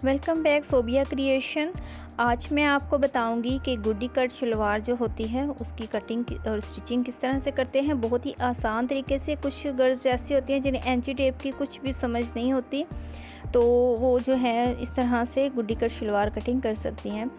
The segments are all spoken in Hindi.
Welcome back Sobia creation. आज मैं आपको बताऊंगी कि गुड्डी कट शलवार जो होती है उसकी कटिंग और स्टिचिंग किस तरह से करते हैं, बहुत ही आसान तरीके से। कुछ गर्ल्स ऐसी होती हैं जिन्हें एंची टेप की कुछ भी समझ नहीं होती, तो वो जो है इस तरह से गुड्डी कट शलवार कटिंग कर सकती हैं।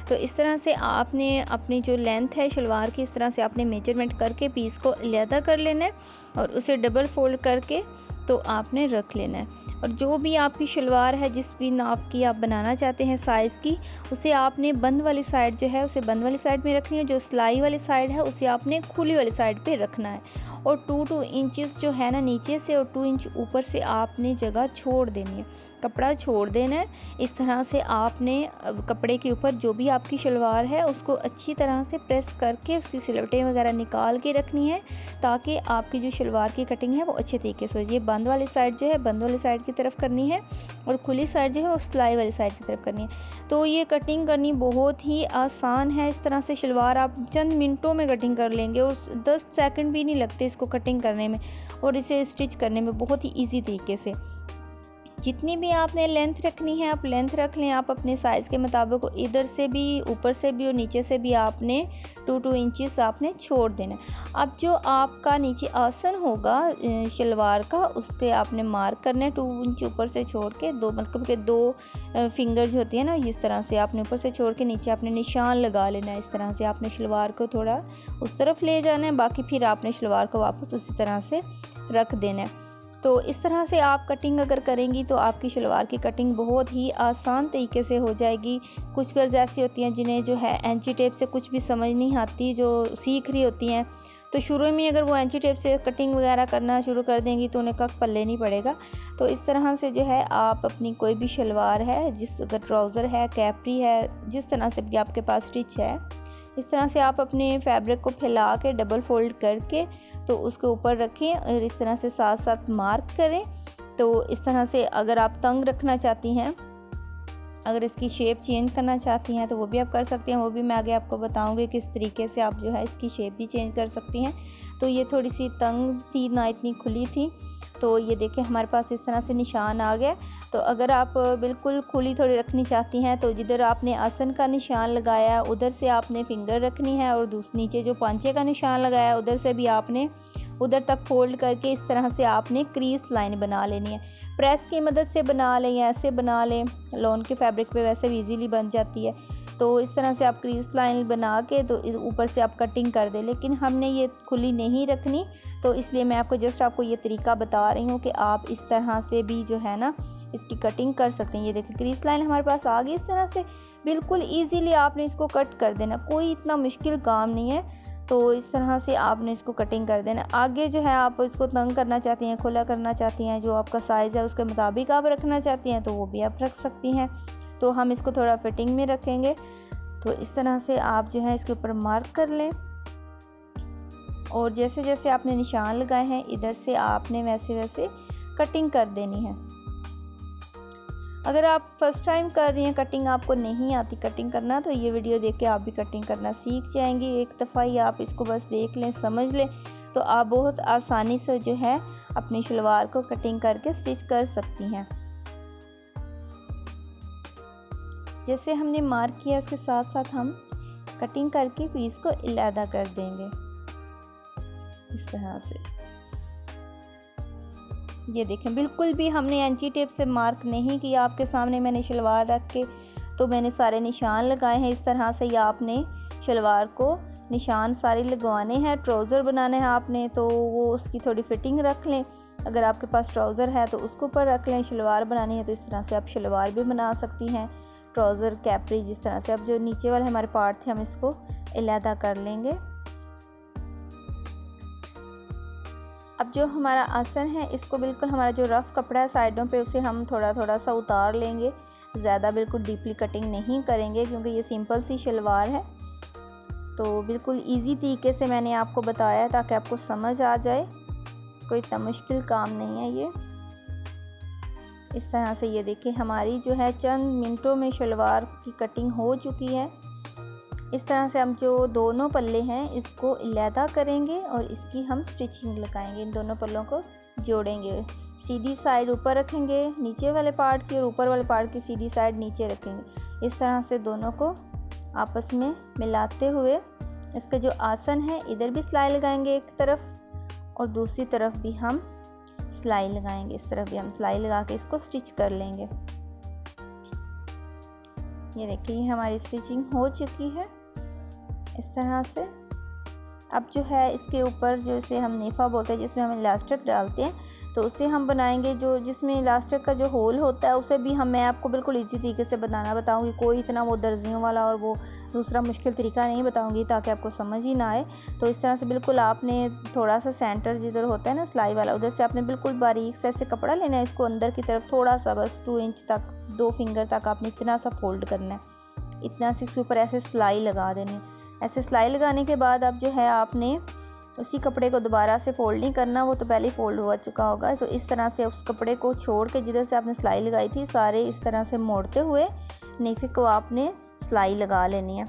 तो इस तरह से आपने अपनी जो लेंथ है शलवार की, इस तरह से आपने मेजरमेंट करके पीस को अलहदा कर लेना है और उसे डबल फोल्ड करके तो आपने रख लेना है। और जो भी आपकी शलवार है, जिस भी नाप की आप बनाना चाहते हैं साइज़ की, उसे आपने बंद वाली साइड जो है उसे बंद वाली साइड में रखनी है। जो सिलाई वाली साइड है उसे आपने खुली वाली साइड पे रखना है। और 2 इंचेस जो है ना नीचे से और 2 इंच ऊपर से आपने जगह छोड़ देनी है, कपड़ा छोड़ देना है। इस तरह से आपने कपड़े के ऊपर जो भी आपकी शलवार है उसको अच्छी तरह से प्रेस करके उसकी सिलवटें वगैरह निकाल के रखनी है, ताकि आपकी जो शलवार की कटिंग है वो अच्छे तरीके से हो। ये बंद वाली साइड जो है बंद वाली साइड की तरफ करनी है और खुली साइड जो है वो सिलाई वाली साइड की तरफ करनी है। तो ये कटिंग करनी बहुत ही आसान है। इस तरह से शलवार आप चंद मिनटों में कटिंग कर लेंगे और 10 सेकंड भी नहीं लगते इसको कटिंग करने में और इसे स्टिच करने में बहुत ही ईजी तरीके से। जितनी भी आपने लेंथ रखनी है आप लेंथ रख लें, आप अपने साइज़ के मुताबिक। इधर से भी, ऊपर से भी और नीचे से भी आपने 2 इंचेस आपने छोड़ देना। अब जो आपका नीचे आसन होगा शलवार का, उसके आपने मार्क करना है 2 इंच ऊपर से छोड़ के। दो मतलब के 2 फिंगर जो होती है ना, इस तरह से आपने ऊपर से छोड़ के नीचे आपने निशान लगा लेना है। इस तरह से आपने शलवार को थोड़ा उस तरफ ले जाना है, बाकी फिर आपने शलवार को वापस उसी तरह से रख देना है। तो इस तरह से आप कटिंग अगर करेंगी तो आपकी शलवार की कटिंग बहुत ही आसान तरीके से हो जाएगी। कुछ गर्ल्स ऐसी होती हैं जिन्हें जो है एंची टेप से कुछ भी समझ नहीं आती, जो सीख रही होती हैं, तो शुरू में अगर वो एंची टेप से कटिंग वगैरह करना शुरू कर देंगी तो उन्हें कख पल्ले नहीं पड़ेगा। तो इस तरह से जो है आप अपनी कोई भी शलवार है, जिस अगर ट्राउज़र है, कैपरी है, जिस तरह से भी आपके पास स्टिच है, इस तरह से आप अपने फैब्रिक को फैला के डबल फोल्ड करके तो उसके ऊपर रखें और इस तरह से साथ साथ मार्क करें। तो इस तरह से अगर आप तंग रखना चाहती हैं, अगर इसकी शेप चेंज करना चाहती हैं तो वो भी आप कर सकती हैं। वो भी मैं आगे आपको बताऊंगी किस तरीके से आप जो है इसकी शेप भी चेंज कर सकती हैं। तो ये थोड़ी सी तंग थी ना, इतनी खुली थी। तो ये देखें हमारे पास इस तरह से निशान आ गया। तो अगर आप बिल्कुल खुली थोड़ी रखनी चाहती हैं तो जिधर आपने आसन का निशान लगाया उधर से आपने फिंगर रखनी है और नीचे जो पांचे का निशान लगाया उधर से भी आपने उधर तक फोल्ड करके इस तरह से आपने क्रीज लाइन बना लेनी है। प्रेस की मदद से बना लें या ऐसे बना लें, लॉन के फैब्रिक पे वैसे भी इजीली बन जाती है। तो इस तरह से आप क्रीज लाइन बना के तो ऊपर से आप कटिंग कर दें, लेकिन हमने ये खुली नहीं रखनी, तो इसलिए मैं आपको आपको ये तरीका बता रही हूँ कि आप इस तरह से भी जो है ना इसकी कटिंग कर सकते हैं। ये देखिए क्रीज लाइन हमारे पास आ गई। इस तरह से बिल्कुल ईजीली आपने इसको कट कर देना, कोई इतना मुश्किल काम नहीं है। तो इस तरह से आपने इसको कटिंग कर देना। आगे जो है आप इसको तंग करना चाहती हैं, खुला करना चाहती हैं, जो आपका साइज़ है उसके मुताबिक आप रखना चाहती हैं तो वो भी आप रख सकती हैं। तो हम इसको थोड़ा फिटिंग में रखेंगे। तो इस तरह से आप जो है इसके ऊपर मार्क कर लें और जैसे जैसे आपने निशान लगाए हैं इधर से आपने वैसे वैसे कटिंग कर देनी है। अगर आप फर्स्ट टाइम कर रही हैं, कटिंग आपको नहीं आती कटिंग करना, तो ये वीडियो देख के आप भी कटिंग करना सीख जाएंगी। एक दफ़ा ही आप इसको बस देख लें, समझ लें, तो आप बहुत आसानी से जो है अपनी शलवार को कटिंग करके स्टिच कर सकती हैं। जैसे हमने मार्क किया उसके साथ साथ हम कटिंग करके पीस को अलहदा कर देंगे इस तरह से। ये देखें बिल्कुल भी हमने एंची टेप से मार्क नहीं किया। आपके सामने मैंने शलवार रख के तो मैंने सारे निशान लगाए हैं। इस तरह से या आपने शलवार को निशान सारे लगवाने हैं। ट्राउज़र बनाना है आपने तो वो उसकी थोड़ी फिटिंग रख लें। अगर आपके पास ट्राउज़र है तो उसके ऊपर रख लें। शलवार बनानी है तो इस तरह से आप शलवार भी बना सकती हैं, ट्राउज़र, कैपरी, जिस तरह से। अब जो नीचे वाले हमारे पार्ट थे हम इसको अलहदा कर लेंगे। अब जो हमारा आसन है इसको बिल्कुल हमारा जो रफ़ कपड़ा है साइडों पे उसे हम थोड़ा थोड़ा सा उतार लेंगे। ज़्यादा बिल्कुल डीपली कटिंग नहीं करेंगे क्योंकि ये सिंपल सी शलवार है। तो बिल्कुल इजी तरीके से मैंने आपको बताया ताकि आपको समझ आ जाए, कोई इतना मुश्किल काम नहीं है ये। इस तरह से ये देखिए हमारी जो है चंद मिनटों में शलवार की कटिंग हो चुकी है। इस तरह से हम जो दोनों पल्ले हैं इसको अलहदा करेंगे और इसकी हम स्टिचिंग लगाएंगे। इन दोनों पल्लों को जोड़ेंगे। सीधी साइड ऊपर रखेंगे नीचे वाले पार्ट की और ऊपर वाले पार्ट की सीधी साइड नीचे रखेंगे। इस तरह से दोनों को आपस में मिलाते हुए इसका जो आसन है इधर भी सिलाई लगाएंगे एक तरफ और दूसरी तरफ भी हम सिलाई लगाएंगे। इस तरफ भी हम सिलाई लगा के इसको स्टिच कर लेंगे। ये देखिए ये हमारी स्टिचिंग हो चुकी है इस तरह से। अब जो है इसके ऊपर जो इसे हम नेफा बोलते हैं जिसमें हम इलास्टिक डालते हैं तो उसे हम बनाएंगे। जो जिसमें इलास्टिक का जो होल होता है उसे भी मैं आपको बिल्कुल इजी तरीके से बताऊंगी। कोई इतना वो दर्जियों वाला और वो दूसरा मुश्किल तरीका नहीं बताऊंगी ताकि आपको समझ ही ना आए। तो इस तरह से बिल्कुल आपने थोड़ा सा सेंटर जिधर होता है ना सिलाई वाला उधर से आपने बिल्कुल बारीक से ऐसे कपड़ा लेना है। इसको अंदर की तरफ थोड़ा सा बस 2 इंच तक 2 फिंगर तक आपने इतना सा फोल्ड करना है। इतना से इसके ऊपर ऐसे सिलाई लगा देनी। ऐसे सिलाई लगाने के बाद अब जो है आपने उसी कपड़े को दोबारा से फोल्ड नहीं करना, वो तो पहले ही फोल्ड हो चुका होगा। तो इस तरह से उस कपड़े को छोड़ के जिधर से आपने सिलाई लगाई थी सारे इस तरह से मोड़ते हुए नेफे को आपने सिलाई लगा लेनी है।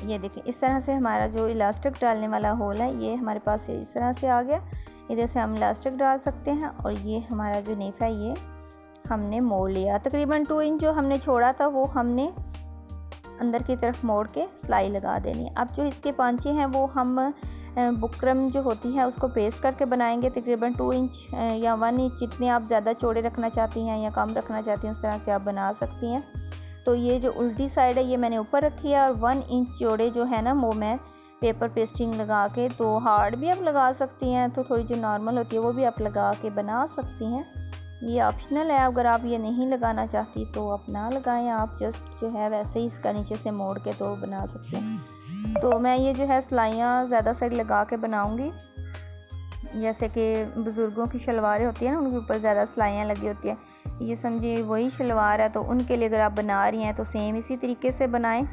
ये देखिए इस तरह से हमारा जो इलास्टिक डालने वाला होल है ये हमारे पास इस तरह से आ गया। इधर से हम इलास्टिक डाल सकते हैं और ये हमारा जो नेफा है ये हमने मोड़ लिया। तकरीबन 2 इंच जो हमने छोड़ा था वो हमने अंदर की तरफ मोड़ के सिलाई लगा देनी है। अब जो इसके पांचे हैं वो हम बुकरम जो होती है उसको पेस्ट करके बनाएंगे। तकरीबन 2 इंच या 1 इंच जितने आप ज़्यादा चौड़े रखना चाहती हैं या कम रखना चाहती हैं उस तरह से आप बना सकती हैं। तो ये जो उल्टी साइड है ये मैंने ऊपर रखी है और 1 इंच चौड़े जो है ना वो मैं पेपर पेस्टिंग लगा के, तो हार्ड भी आप लगा सकती हैं तो थोड़ी जो नॉर्मल होती है वो भी आप लगा के बना सकती हैं। ये ऑप्शनल है, अगर आप ये नहीं लगाना चाहती तो आप ना लगाएं। आप जस्ट जो है वैसे ही इसका नीचे से मोड़ के तो बना सकते हैं। तो मैं ये जो है सिलाइयाँ ज़्यादा साइड लगा के बनाऊंगी। जैसे कि बुज़ुर्गों की शलवारें होती हैं ना उनके ऊपर ज़्यादा सिलाइयाँ लगी होती हैं, ये समझिए वही शलवार है तो उनके लिए अगर आप बना रही हैं तो सेम इसी तरीके से बनाएं।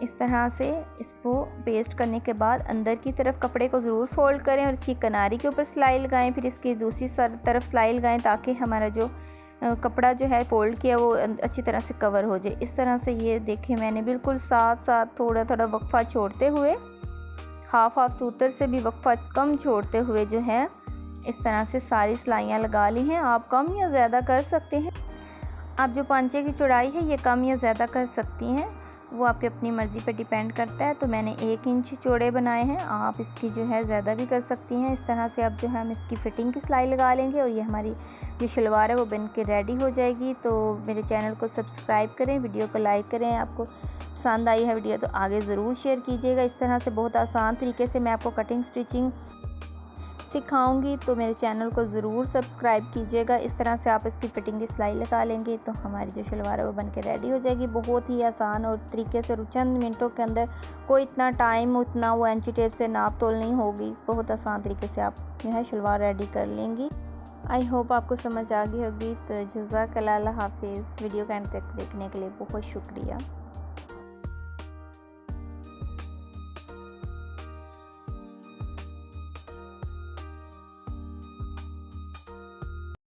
इस तरह से इसको पेस्ट करने के बाद अंदर की तरफ कपड़े को ज़रूर फोल्ड करें और इसकी किनारी के ऊपर सिलाई लगाएं, फिर इसकी दूसरी तरफ सिलाई लगाएं ताकि हमारा जो कपड़ा जो है फोल्ड किया वो अच्छी तरह से कवर हो जाए। इस तरह से ये देखें मैंने बिल्कुल साथ साथ थोड़ा थोड़ा वक्फा छोड़ते हुए, हाफ सूतर से भी वक्फा कम छोड़ते हुए जो है इस तरह से सारी सिलाइयाँ लगा ली हैं। आप कम या ज़्यादा कर सकते हैं। आप जो पांचे की चौड़ाई है ये कम या ज़्यादा कर सकती हैं, वो आपकी अपनी मर्ज़ी पे डिपेंड करता है। तो मैंने 1 इंच चौड़े बनाए हैं, आप इसकी जो है ज़्यादा भी कर सकती हैं। इस तरह से अब जो है हम इसकी फ़िटिंग की सिलाई लगा लेंगे और ये हमारी जो शलवार है वो बन के रेडी हो जाएगी। तो मेरे चैनल को सब्सक्राइब करें, वीडियो को लाइक करें। आपको पसंद आई है वीडियो तो आगे ज़रूर शेयर कीजिएगा। इस तरह से बहुत आसान तरीके से मैं आपको कटिंग स्टिचिंग सिखाऊंगी, तो मेरे चैनल को ज़रूर सब्सक्राइब कीजिएगा। इस तरह से आप इसकी फ़िटिंग की सिलाई लगा लेंगे तो हमारी जो शलवार है वो बन के रेडी हो जाएगी बहुत ही आसान और तरीके से। और चंद मिनटों के अंदर, कोई इतना टाइम उतना वो इंची टेप से नाप तोल नहीं होगी, बहुत आसान तरीके से आप जो है शलवार रेडी कर लेंगी। आई होप आपको समझ आ गई होगी। तो जज़ाकल्लाह, अल्लाह हाफिज़। वीडियो के एंड तक देखने के लिए बहुत शुक्रिया।